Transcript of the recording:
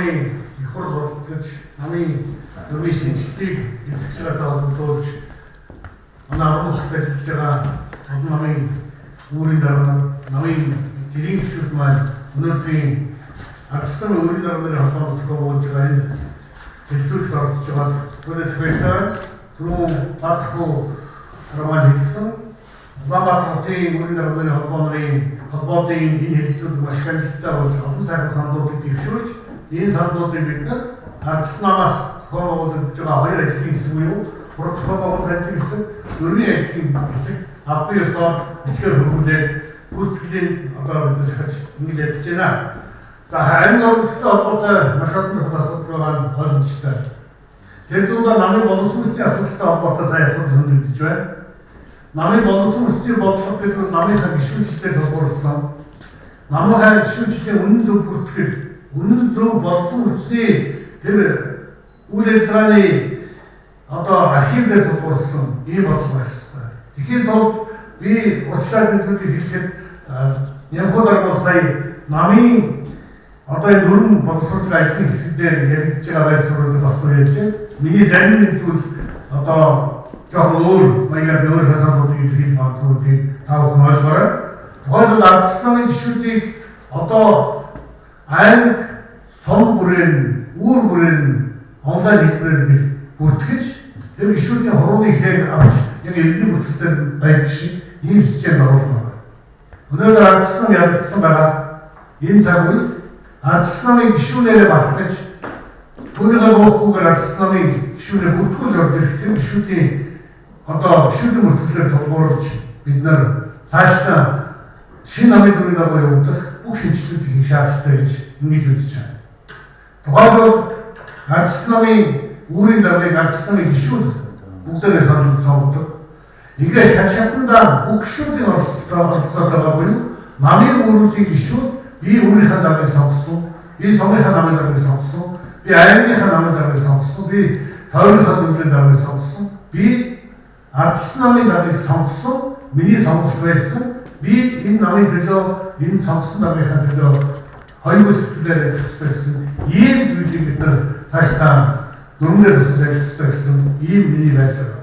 намын их хурл оролцож намын нөрмийн шинжилгээг эзэгч байгаа тулд манай армус ажиллаж байгаа олон намын үүрийн дарга намын гэрийн гишүүд маань өнөөдрийн ардчилсан өөрийн дарганы холбооноос зохиогдож байгаа энэ хэлцүүлэгт оролцож байгаа түүнээс баярлалаа. Түрүү Баатархуу роман хэлсэн Улаанбаатарын өөрийн дарганы холбооны энэ хэлцүүлэг маш амжилттай болж олон сайхан саналуудыг дэвшүүлж энэ саналуудыг бид ардчилсан намаас зохиогдож байгаа хоёр ажлын хэсэг буюу урд зохиогдох ажлын хэсэг, өргөний ажлын хэсэг албан ёсоор бичгээр хөрвүүлээд гүйцэтгэлийн одоо бид шахаж ингэж ажиллаж байна. За аймаг орноттой холбоотой маш олон чухал асуудал байгаа боломжтой. Тэр дундаа намын боловсролын асуудалтай холбоотой сайн асуудал хөндөгдөж байна. Намын боловсролын бодлого гэдэг намынхаа гишүүнчлэлээр тулгуурласан. Намынхаа гишүүнчлийн үнэн зөв бүртгэл, үнэн зөв боловсролын тэр үйл ажиллагааны одоо архивээр тулгуурласан ийм бодлого байх ёстой. Тэгэхэд бол би урьдчилан зүйлийг хэлэхэд Нямхуу дарга сая намын одоо энэ өрн боловсруулах ажлын хэсэг дээр яригдж байгаа байр суурьд батлуу ярьж байна. Миний зарим нэг зүйл одоо жоохон өөр маягаар өөр хасаалуудыг илэрхийлж магадгүй та бүхэн ойлгоорой. Тухайлбал ардчилсан гишүүдийг одоо аймаг сум бүрийн үүр бүрийн онлайн хэлбэрээр бүртгэж тэр гишүүдийн хурууны хээг авч яг иргэний бүтгэлээр байдаг шиг ийм системд оруулах. Өнөөдөр ардчилсан ялагдсан байгаа энэ цаг үед ардчилсан гишүүнээрээ батлаж түүнийгээ гоохгүйгээр ардчилсан гишүүнээ бүртгүүлж орж ирэхдээ гишүүдийн одоо гишүүдийн бүртгэлээр тулгуурлаж бид нар цаашдаа шинэ намын төрийн дагуу явагдах бүх шинжилгээг хийх шаардлагатай гэж ингэж үзэж байна. Тухайлбал ардчилсан үүрийн даргыг ардчилсан гишүүд бүгдээрээ санал цогцолдог. Ингээд шатшаатандаа бүх гишүүдийн оролцоод байгаа буюу намын үүрийн гишүүд би өөрийнхөө даргыг сонгосон, би сумынхаа намын даргыг сонгосон, би аймагийнхаа намын даргыг сонгосон, би тойрныхаа зөвлөлийн даргыг сонгосон, би ардчилсан намын даргыг сонгосон, миний сонголт байсан, би энэ намын төлөө, энэ сонгосон даргийнхаа төлөө хоёрын сэтгэлээр ажиллах гэсэн ийм зүйлийг бид нар цаашдаа дөрмөнөр тусаж ажиллах гэсэн ийм миний байдлаар